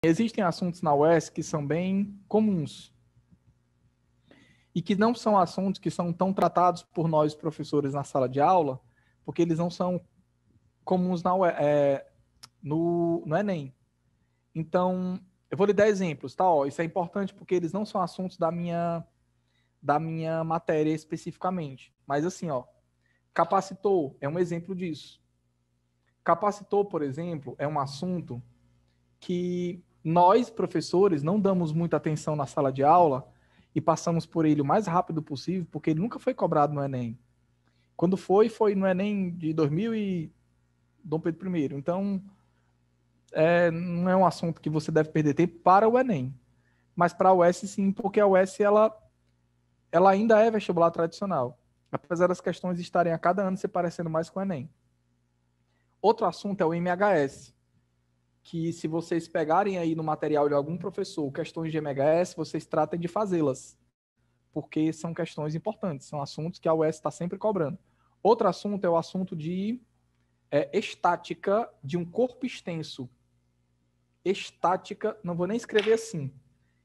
existem assuntos na UES que são bem comuns e que não são assuntos que são tão tratados por nós professores na sala de aula, porque eles não são comuns no Enem. Então, eu vou lhe dar exemplos, tá? Ó, isso é importante porque eles não são assuntos da minha matéria especificamente. Mas assim, ó, capacitor é um exemplo disso. Capacitor, por exemplo, é um assunto que nós, professores, não damos muita atenção na sala de aula e passamos por ele o mais rápido possível, porque ele nunca foi cobrado no Enem. Quando foi no Enem de 2000 e Dom Pedro I. Então, não é um assunto que você deve perder tempo para o Enem. Mas para a UES, sim, porque a UES, ela ainda é vestibular tradicional. Apesar das questões estarem a cada ano se parecendo mais com o Enem. Outro assunto é o MHS, que se vocês pegarem aí no material de algum professor questões de MHS, vocês tratem de fazê-las, porque são questões importantes, são assuntos que a UES está sempre cobrando. Outro assunto é o assunto de estática de um corpo extenso. Estática, não vou nem escrever assim,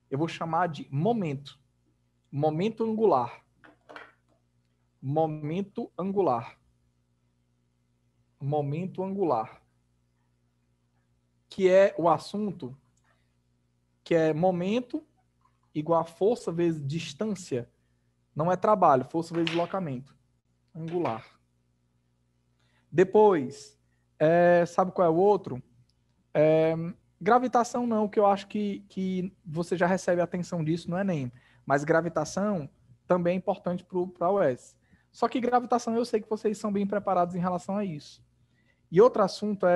eu vou chamar de momento. Momento angular. Momento angular. Momento angular. Que é o assunto que é momento igual a força vezes distância. Não é trabalho, força vezes deslocamento. Angular. Depois, sabe qual é o outro? Gravitação não, que eu acho que você já recebe atenção disso no Enem. Mas gravitação também é importante para a UES. Só que gravitação eu sei que vocês são bem preparados em relação a isso. E outro assunto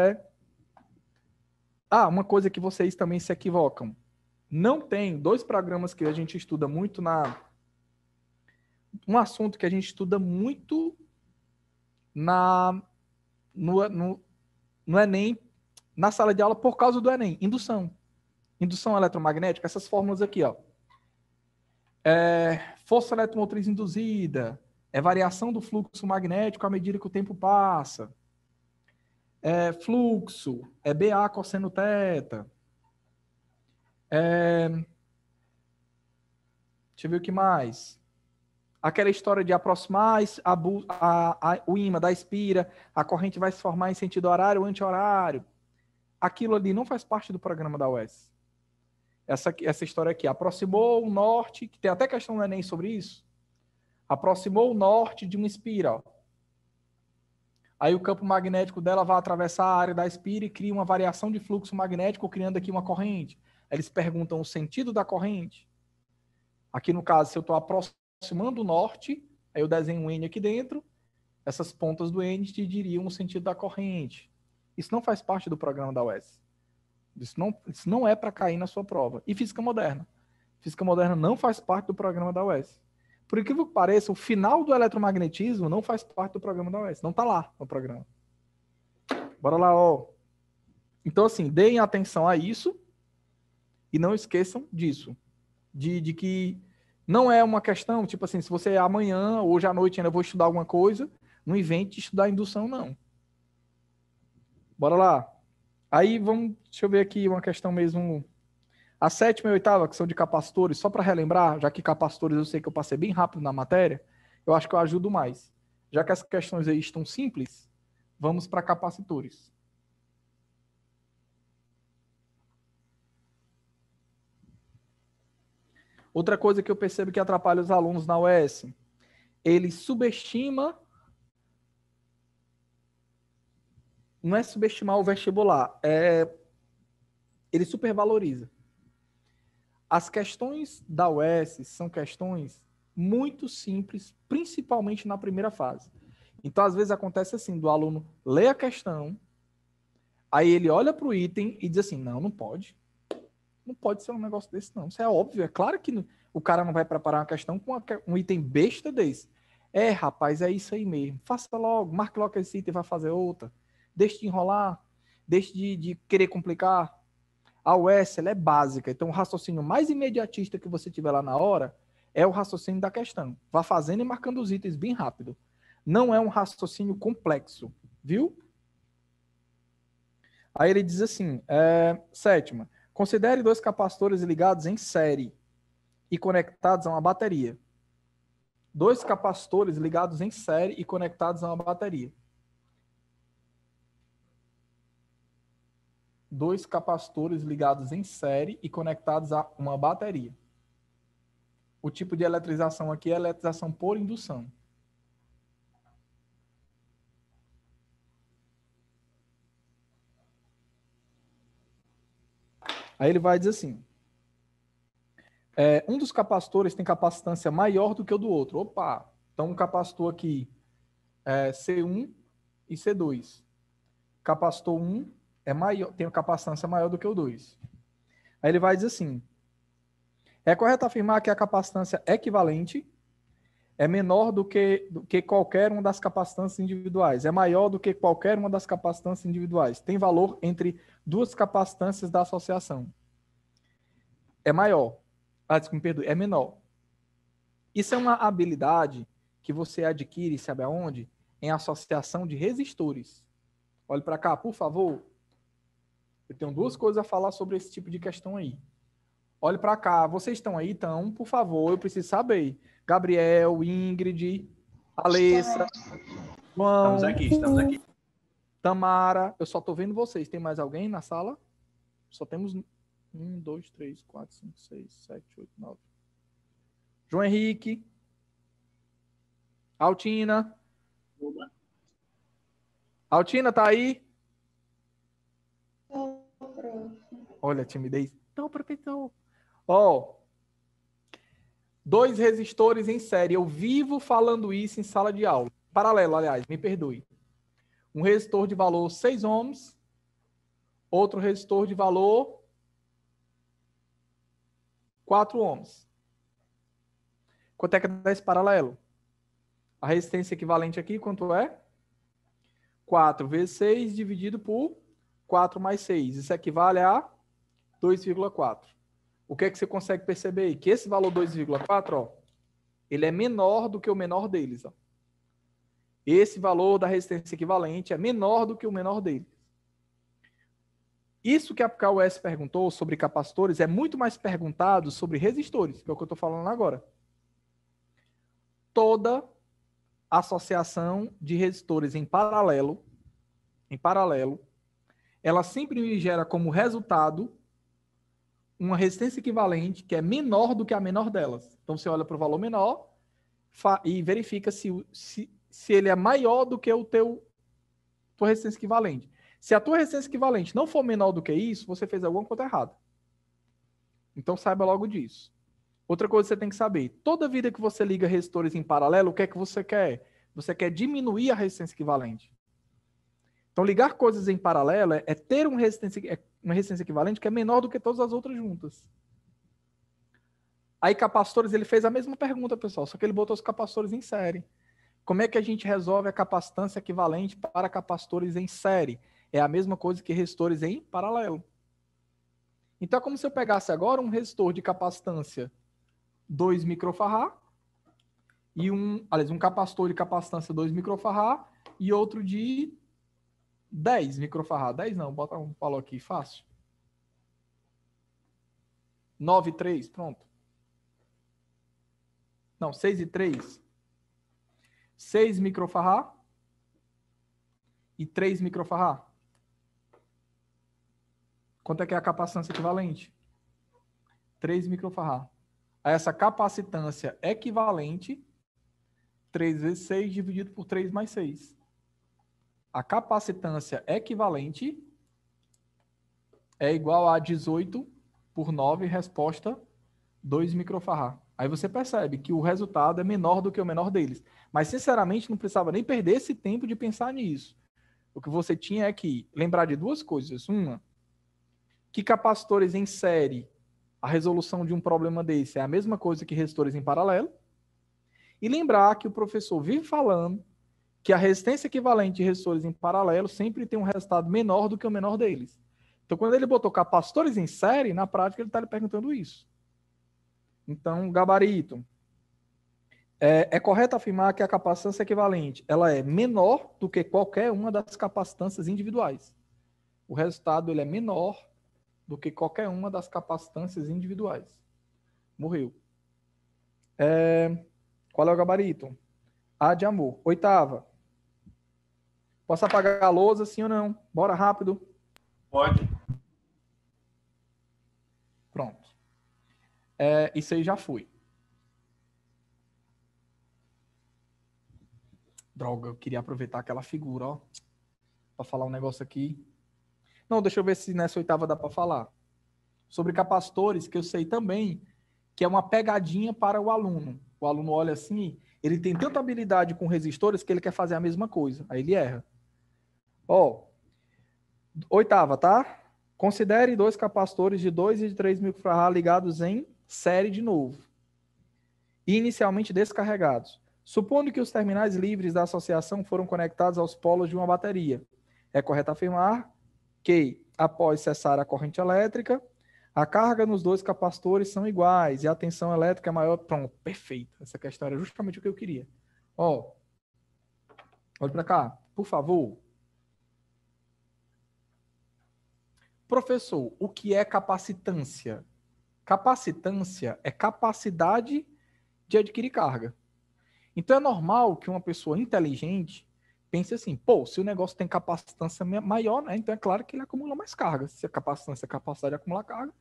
uma coisa que vocês também se equivocam. Não tem dois programas que a gente estuda muito um assunto que a gente estuda muito no Enem, na sala de aula por causa do Enem. Indução eletromagnética, essas fórmulas aqui, ó. Força eletromotriz induzida, variação do fluxo magnético à medida que o tempo passa. Fluxo, BA cosseno θ. Deixa eu ver o que mais. Aquela história de aproximar o ímã da espira, a corrente vai se formar em sentido horário ou anti-horário. Aquilo ali não faz parte do programa da UES. Essa história aqui, aproximou o norte, que tem até questão no Enem sobre isso, aproximou o norte de uma espira, ó. Aí o campo magnético dela vai atravessar a área da espira e cria uma variação de fluxo magnético, criando aqui uma corrente. Eles perguntam o sentido da corrente. Aqui no caso, se eu estou aproximando o norte, aí eu desenho um N aqui dentro, essas pontas do N te diriam o sentido da corrente. Isso não faz parte do programa da UES. Isso não é para cair na sua prova. E física moderna. Física moderna não faz parte do programa da UES. Por incrível que pareça, o final do eletromagnetismo não faz parte do programa da UES. Não está lá no programa. Bora lá, ó. Então, assim, deem atenção a isso e não esqueçam disso. De que não é uma questão, tipo assim, se você amanhã, hoje à noite ainda vou estudar alguma coisa, não invente estudar indução, não. Bora lá. Aí, deixa eu ver aqui uma questão mesmo. A 7ª e a 8ª, que são de capacitores, só para relembrar, já que capacitores eu sei que eu passei bem rápido na matéria, eu acho que eu ajudo mais. Já que as questões aí estão simples, vamos para capacitores. Outra coisa que eu percebo que atrapalha os alunos na UES, ele subestima, não é subestimar o vestibular, ele supervaloriza. As questões da UES são questões muito simples, principalmente na primeira fase. Então, às vezes acontece assim, do aluno ler a questão, aí ele olha para o item e diz assim, não pode. Não pode ser um negócio desse, não. Isso é óbvio. É claro que o cara não vai preparar uma questão com um item besta desse. Rapaz, é isso aí mesmo. Faça logo, marque logo esse item e vai fazer outra. Deixe de enrolar, deixe de querer complicar. A UES, ela é básica. Então, o raciocínio mais imediatista que você tiver lá na hora é o raciocínio da questão. Vá fazendo e marcando os itens bem rápido. Não é um raciocínio complexo, viu? Aí ele diz assim, 7ª. Considere dois capacitores ligados em série e conectados a uma bateria. Dois capacitores ligados em série e conectados a uma bateria. Dois capacitores ligados em série e conectados a uma bateria. O tipo de eletrização aqui é eletrização por indução. Aí ele vai dizer assim, um dos capacitores tem capacitância maior do que o do outro. Opa! Então, um capacitor aqui é C1 e C2. Capacitor 1 é maior, tem uma capacitância maior do que o 2. Aí ele vai dizer assim, é correto afirmar que a capacitância equivalente é menor do que qualquer uma das capacitâncias individuais. É maior do que qualquer uma das capacitâncias individuais. Tem valor entre duas capacitâncias da associação. É maior. Desculpa, me perdoe. É menor. Isso é uma habilidade que você adquire, sabe aonde? Em associação de resistores. Olhe para cá, por favor. Eu tenho duas coisas a falar sobre esse tipo de questão aí. Olhe para cá. Vocês estão aí, então, por favor, eu preciso saber. Gabriel, Ingrid, Alessa, João. Estamos aqui. Tamara, eu só estou vendo vocês. Tem mais alguém na sala? Só temos 1, 2, 3, 4, 5, 6, 7, 8, 9. João Henrique. Altina. Oba. Altina, tá aí? Tô, prof. Olha a timidez. Então, professor. Ó, 2 resistores em série. Eu vivo falando isso em sala de aula. Paralelo, aliás, me perdoe. Um resistor de valor 6 ohms. Outro resistor de valor 4 ohms. Quanto é que dá esse paralelo? A resistência equivalente aqui, quanto é? 4 vezes 6 dividido por 4 mais 6. Isso equivale a 2,4. O que é que você consegue perceber aí? Que esse valor 2,4, ó, ele é menor do que o menor deles. Ó. Esse valor da resistência equivalente é menor do que o menor deles. Isso que a KUS perguntou sobre capacitores é muito mais perguntado sobre resistores, que é o que eu estou falando agora. Toda associação de resistores em paralelo, ela sempre gera como resultado uma resistência equivalente que é menor do que a menor delas. Então, você olha para o valor menor e verifica se ele é maior do que tua resistência equivalente. Se a tua resistência equivalente não for menor do que isso, você fez alguma coisa errada. Então, saiba logo disso. Outra coisa que você tem que saber, toda vida que você liga resistores em paralelo, o que é que você quer? Você quer diminuir a resistência equivalente. Então, ligar coisas em paralelo é ter uma resistência equivalente que é menor do que todas as outras juntas. Aí, capacitores, ele fez a mesma pergunta, pessoal, só que ele botou os capacitores em série. Como é que a gente resolve a capacitância equivalente para capacitores em série? É a mesma coisa que resistores em paralelo. Então, é como se eu pegasse agora um resistor de capacitância 2 microfarad e um capacitor de capacitância 2 microfarad e outro de 10 microfarad. 10 não, bota um valor aqui, fácil. 9,3, pronto. Não, 6,3. 6 microfarad e 3 microfarad. Quanto é que é a capacitância equivalente? 3 microfarad. A essa capacitância equivalente, 3 vezes 6 dividido por 3 mais 6. A capacitância equivalente é igual a 18 por 9, resposta 2 microfarad. Aí você percebe que o resultado é menor do que o menor deles. Mas, sinceramente, não precisava nem perder esse tempo de pensar nisso. O que você tinha é que lembrar de duas coisas. Uma, que capacitores em série, a resolução de um problema desse é a mesma coisa que resistores em paralelo. E lembrar que o professor vive falando que a resistência equivalente de resistores em paralelo sempre tem um resultado menor do que o menor deles. Então, quando ele botou capacitores em série, na prática ele está lhe perguntando isso. Então, gabarito. É correto afirmar que a capacitância equivalente ela é menor do que qualquer uma das capacitâncias individuais. O resultado ele é menor do que qualquer uma das capacitâncias individuais. Morreu. Qual é o gabarito? A de amor. Oitava. Posso apagar a lousa, sim ou não? Bora rápido. Pode. Pronto. Isso aí já foi. Droga, eu queria aproveitar aquela figura, ó, para falar um negócio aqui. Não, deixa eu ver se nessa oitava dá para falar. Sobre capacitores, que eu sei também que é uma pegadinha para o aluno. O aluno olha assim, ele tem tanta habilidade com resistores que ele quer fazer a mesma coisa. Aí ele erra. Ó, oitava, tá? Considere dois capacitores de 2 e de 3 microfarad ligados em série de novo. E inicialmente descarregados. Supondo que os terminais livres da associação foram conectados aos polos de uma bateria. É correto afirmar que, após cessar a corrente elétrica, a carga nos dois capacitores são iguais e a tensão elétrica é maior. Pronto, perfeito. Essa questão era justamente o que eu queria. Ó, olha para cá, por favor. Professor, o que é capacitância? Capacitância é capacidade de adquirir carga. Então é normal que uma pessoa inteligente pense assim, pô, se o negócio tem capacitância maior, né? Então é claro que ele acumula mais carga. Se a capacitância é a capacidade de acumular carga,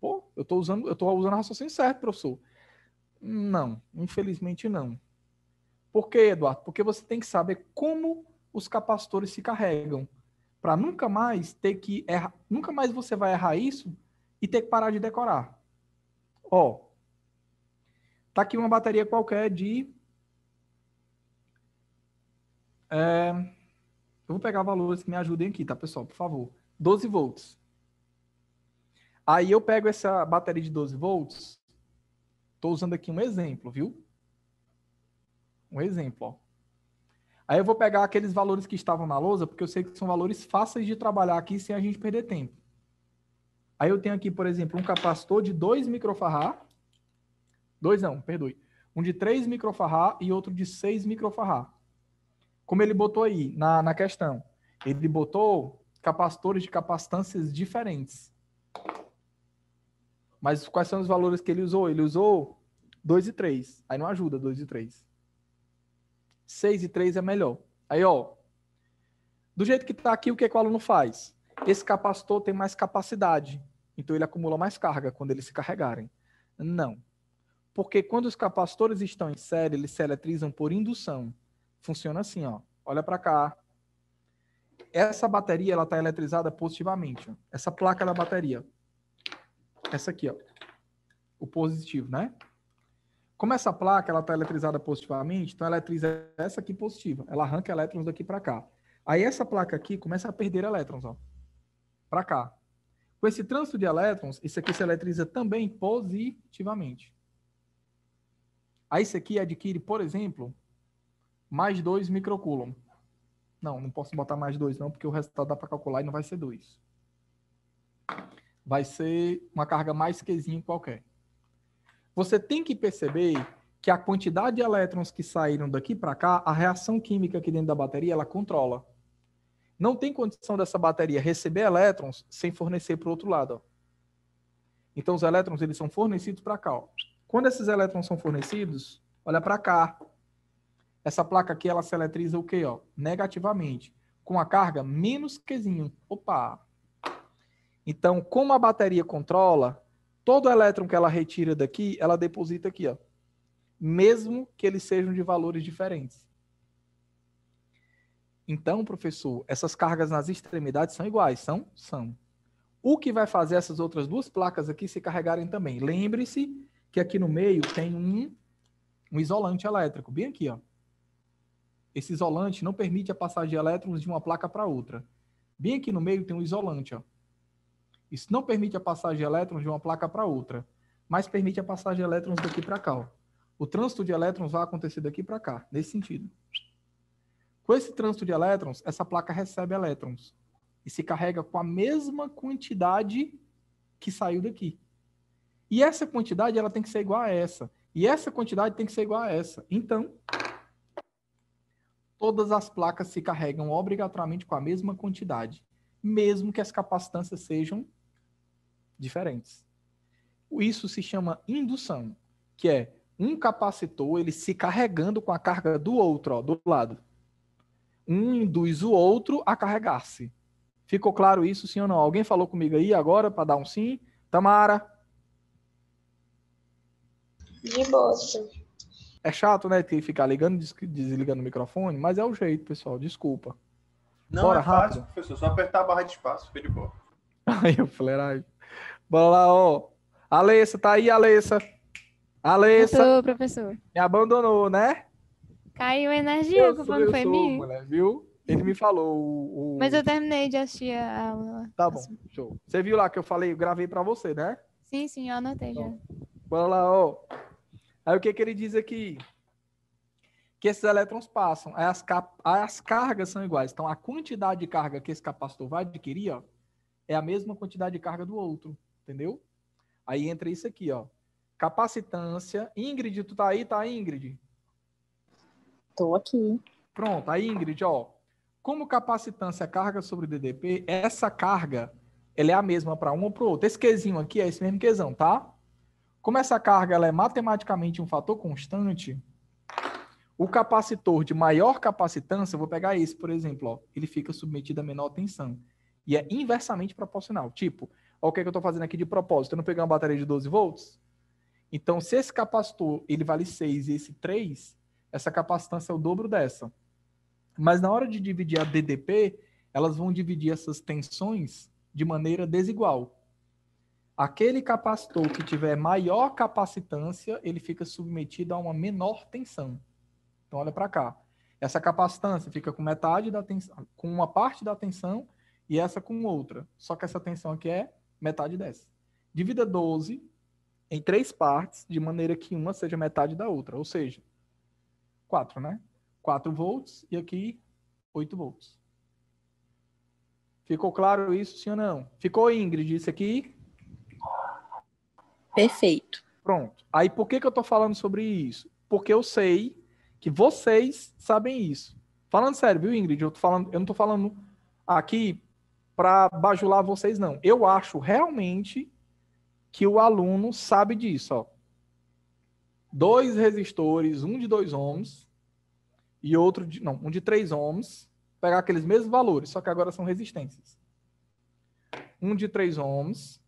pô, eu tô usando o raciocínio certo, professor. Não, infelizmente não. Por quê, Eduardo? Porque você tem que saber como os capacitores se carregam, para nunca mais ter que errar, nunca mais você vai errar isso e ter que parar de decorar. Ó, tá aqui uma bateria qualquer de eu vou pegar valores que me ajudem aqui, tá, pessoal? Por favor. 12 volts. Aí eu pego essa bateria de 12 volts. Estou usando aqui um exemplo, viu? Um exemplo, ó. Aí eu vou pegar aqueles valores que estavam na lousa, porque eu sei que são valores fáceis de trabalhar aqui sem a gente perder tempo. Aí eu tenho aqui, por exemplo, um capacitor de 2 microfarad. 2 não, perdoe. Um de 3 microfarad e outro de 6 microfarad. Como ele botou aí na questão? Ele botou capacitores de capacitâncias diferentes. Mas quais são os valores que ele usou? Ele usou 2 e 3. Aí não ajuda 2 e 3. 6 e 3 é melhor. Aí, ó. Do jeito que está aqui, o que o aluno faz? Esse capacitor tem mais capacidade. Então ele acumula mais carga quando eles se carregarem. Não. Porque quando os capacitores estão em série, eles se eletrizam por indução. Funciona assim, ó. Olha para cá. Essa bateria ela está eletrizada positivamente. Ó. Essa placa da bateria. Essa aqui, ó. O positivo, né? Como essa placa ela está eletrizada positivamente, então ela eletriza essa aqui positiva. Ela arranca elétrons daqui para cá. Aí essa placa aqui começa a perder elétrons, ó. Para cá. Com esse trânsito de elétrons, isso aqui se eletriza também positivamente. Aí isso aqui adquire, por exemplo, mais 2 microcoulomb. Não posso botar mais 2 não, porque o resultado dá para calcular e não vai ser 2. Vai ser uma carga mais quezinho qualquer. Você tem que perceber que a quantidade de elétrons que saíram daqui para cá, a reação química aqui dentro da bateria, ela controla. Não tem condição dessa bateria receber elétrons sem fornecer para o outro lado. Ó. Então, os elétrons eles são fornecidos para cá. Ó. Quando esses elétrons são fornecidos, olha para cá. Essa placa aqui, ela se eletriza o quê? Ó? Negativamente, com a carga menos Qzinho. Opa! Então, como a bateria controla, todo elétron que ela retira daqui, ela deposita aqui, ó. Mesmo que eles sejam de valores diferentes. Então, professor, essas cargas nas extremidades são iguais, são? São. O que vai fazer essas outras duas placas aqui se carregarem também? Lembre-se que aqui no meio tem um isolante elétrico, bem aqui, ó. Esse isolante não permite a passagem de elétrons de uma placa para outra. Bem aqui no meio tem um isolante, ó. Isso não permite a passagem de elétrons de uma placa para outra, mas permite a passagem de elétrons daqui para cá, ó. O trânsito de elétrons vai acontecer daqui para cá, nesse sentido. Com esse trânsito de elétrons, essa placa recebe elétrons e se carrega com a mesma quantidade que saiu daqui. E essa quantidade ela tem que ser igual a essa. E essa quantidade tem que ser igual a essa. Então, todas as placas se carregam obrigatoriamente com a mesma quantidade, mesmo que as capacitâncias sejam diferentes. Isso se chama indução, que é um capacitor ele se carregando com a carga do outro, ó, do lado. Um induz o outro a carregar-se. Ficou claro isso, sim ou não? Alguém falou comigo aí agora para dar um sim? Tamara? De boa, sim. É chato, né? Ter que ficar ligando e desligando o microfone, mas é o jeito, pessoal. Desculpa. Não, Bora, é fácil, rápido. professor. Só apertar a barra de espaço, fica de boa. Aí eu falei, ai. Bora lá, ó. Alessa, tá aí, Alessa? Eu Alessa, tô, professor. me abandonou, né? Caiu a energia, a culpa não foi minha. mulher, viu? Ele me falou. Mas eu terminei de assistir a aula. Tá bom, show. Você viu lá que eu falei, eu gravei pra você, né? Sim, eu anotei já. Bora lá, ó. Aí o que que ele diz aqui? Que esses elétrons passam, aí as cargas são iguais. Então, a quantidade de carga que esse capacitor vai adquirir, ó, é a mesma quantidade de carga do outro, entendeu? Aí entra isso aqui, ó. Capacitância. Ingrid, tu tá aí, tá, Ingrid? Tô aqui. Pronto, aí, Ingrid, ó. Como capacitância é carga sobre DDP, essa carga, ela é a mesma para um ou para o outro. Esse Qzinho aqui é esse mesmo Qzão, tá? Como essa carga ela é matematicamente um fator constante, o capacitor de maior capacitância, eu vou pegar esse, por exemplo, ó, ele fica submetido a menor tensão. E é inversamente proporcional. Tipo, ó, o que, é que eu estou fazendo aqui de propósito? Eu não peguei uma bateria de 12 volts? Então, se esse capacitor ele vale 6 e esse 3, essa capacitância é o dobro dessa. Mas na hora de dividir a DDP, elas vão dividir essas tensões de maneira desigual. Aquele capacitor que tiver maior capacitância, ele fica submetido a uma menor tensão. Então, olha para cá. Essa capacitância fica com metade da tensão, com uma parte da tensão e essa com outra. Só que essa tensão aqui é metade dessa. Divida 12 em 3 partes, de maneira que uma seja metade da outra. Ou seja, 4, né? 4 volts e aqui 8 volts. Ficou claro isso, sim ou não? Ficou, Ingrid, isso aqui? Perfeito. Pronto. Aí por que eu estou falando sobre isso? Porque eu sei que vocês sabem isso. Falando sério, viu, Ingrid? Eu não estou falando aqui para bajular vocês, não. Eu acho realmente que o aluno sabe disso. Ó. 2 resistores, um de 2 ohms e outro de... Não, um de 3 ohms. Pegar aqueles mesmos valores, só que agora são resistências. Um de 3 ohms,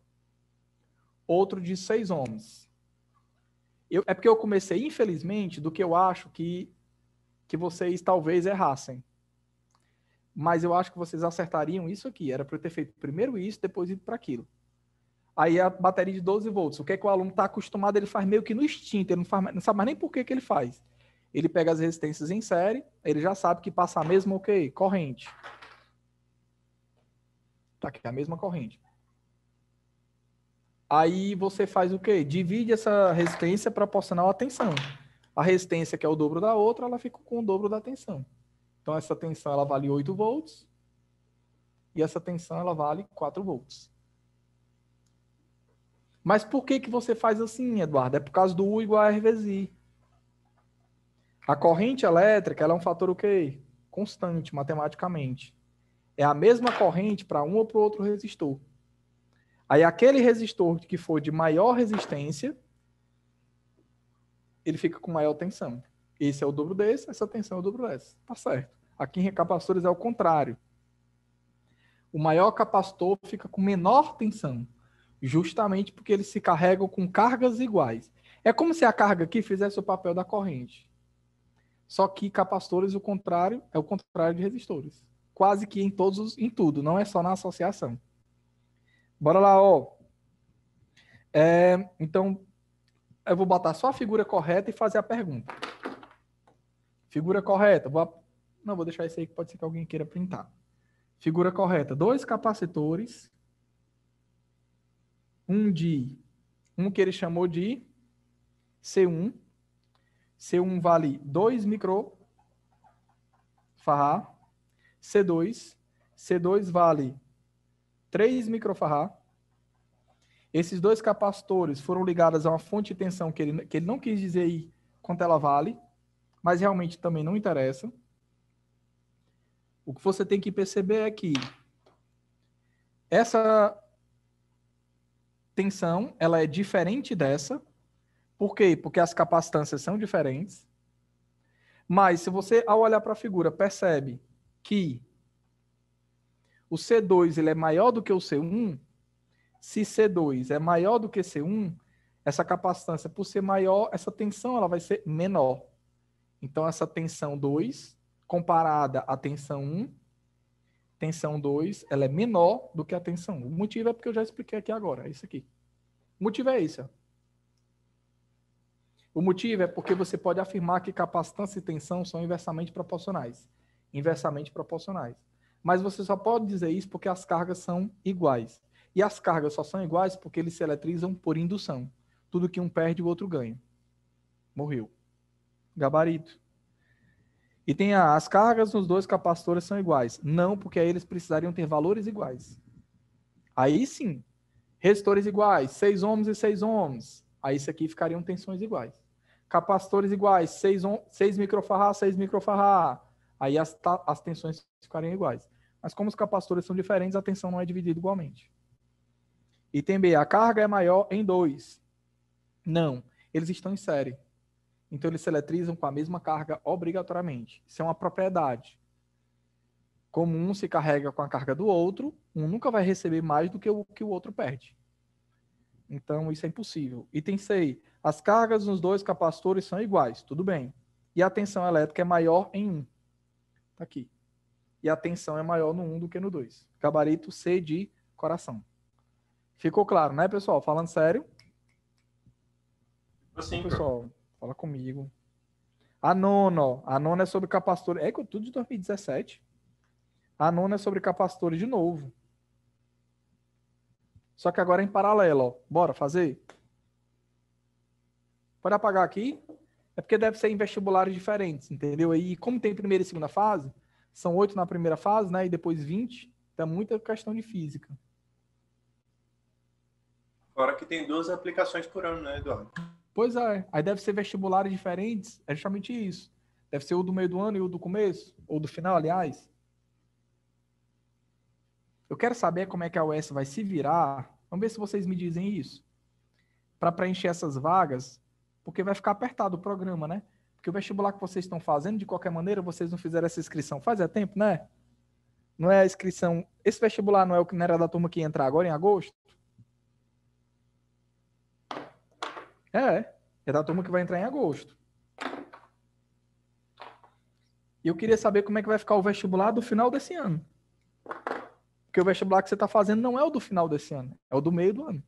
outro de 6 ohms. É porque eu comecei, infelizmente, do que eu acho que vocês talvez errassem. Mas eu acho que vocês acertariam isso aqui. Era para eu ter feito primeiro isso, depois ido para aquilo. Aí a bateria de 12 volts. O que é que o aluno está acostumado? Ele faz meio que no instinto. Ele não sabe mais nem por que ele faz. Ele pega as resistências em série, ele já sabe que passa a mesma corrente. Tá aqui, a mesma corrente. Aí você faz o quê? Divide essa resistência proporcional à tensão. A resistência, que é o dobro da outra, ela fica com o dobro da tensão. Então, essa tensão ela vale 8 volts e essa tensão ela vale 4 volts. Mas por que você faz assim, Eduardo? É por causa do U igual a R vezes I. A corrente elétrica ela é um fator o quê? Constante, matematicamente. É a mesma corrente para um ou para o outro resistor. Aí aquele resistor que for de maior resistência, ele fica com maior tensão. Esse é o dobro desse, essa tensão é o dobro dessa. Tá certo. Aqui em capacitores é o contrário. O maior capacitor fica com menor tensão, justamente porque eles se carregam com cargas iguais. É como se a carga aqui fizesse o papel da corrente. Só que capacitores é o contrário de resistores. Quase que em tudo, não é só na associação. Bora lá, ó. Então, eu vou botar só a figura correta e fazer a pergunta. Figura correta. Não, vou deixar isso aí que pode ser que alguém queira printar. Figura correta. 2 capacitores. Um que ele chamou de C1. C1 vale 2 microfarad. C2. C2 vale 3 microfarad. Esses 2 capacitores foram ligados a uma fonte de tensão que ele não quis dizer aí quanto ela vale, mas realmente também não interessa. O que você tem que perceber é que tensão, ela é diferente dessa. Por quê? Porque as capacitâncias são diferentes. Mas se você, ao olhar para a figura, percebe que o C2 ele é maior do que o C1, se C2 é maior do que C1, essa capacitância, por ser maior, essa tensão ela vai ser menor. Então, essa tensão 2, comparada à tensão 2, ela é menor do que a tensão 1. O motivo é porque eu já expliquei aqui agora, é isso aqui. O motivo é esse, ó. O motivo é porque você pode afirmar que capacitância e tensão são inversamente proporcionais. Inversamente proporcionais. Mas você só pode dizer isso porque as cargas são iguais. E as cargas só são iguais porque eles se eletrizam por indução. Tudo que um perde, o outro ganha. Morreu. Gabarito. E tem as cargas nos dois capacitores são iguais. Não, porque aí eles precisariam ter valores iguais. Aí sim. Resistores iguais, 6 ohms e 6 ohms. Aí isso aqui ficariam tensões iguais. Capacitores iguais, 6 microfarad, 6 microfarad. Aí as tensões ficariam iguais. Mas como os capacitores são diferentes, a tensão não é dividida igualmente. Item B, a carga é maior em 2. Não, eles estão em série. Então eles se eletrizam com a mesma carga obrigatoriamente. Isso é uma propriedade. Como um se carrega com a carga do outro, um nunca vai receber mais do que o outro perde. Então isso é impossível. Item C, as cargas nos dois capacitores são iguais, tudo bem. E a tensão elétrica é maior em um. Tá aqui. E a tensão é maior no 1 do que no 2. Gabarito C de coração. Ficou claro, né, pessoal? Falando sério. Assim, Pessoal, fala comigo. A nona é sobre capacitores. É tudo de 2017. A nona é sobre capacitores de novo. Só que agora é em paralelo, ó. Bora fazer? Pode apagar aqui? É porque deve ser em vestibulares diferentes, entendeu? E como tem primeira e segunda fase, são 8 na primeira fase, né? E depois 20. Então é muita questão de física. Fora que tem 2 aplicações por ano, né, Eduardo? Pois é. Aí deve ser vestibulares diferentes. É justamente isso. Deve ser o do meio do ano e o do começo. Ou do final, aliás. Eu quero saber como é que a UES vai se virar. Vamos ver se vocês me dizem isso. Para preencher essas vagas, porque vai ficar apertado o programa, né? Porque o vestibular que vocês estão fazendo, de qualquer maneira, vocês não fizeram essa inscrição faz tempo, né? Não é a inscrição... Esse vestibular não é o que não era da turma que ia entrar agora em agosto? É da turma que vai entrar em agosto. E eu queria saber como é que vai ficar o vestibular do final desse ano. Porque o vestibular que você está fazendo não é o do final desse ano, é o do meio do ano.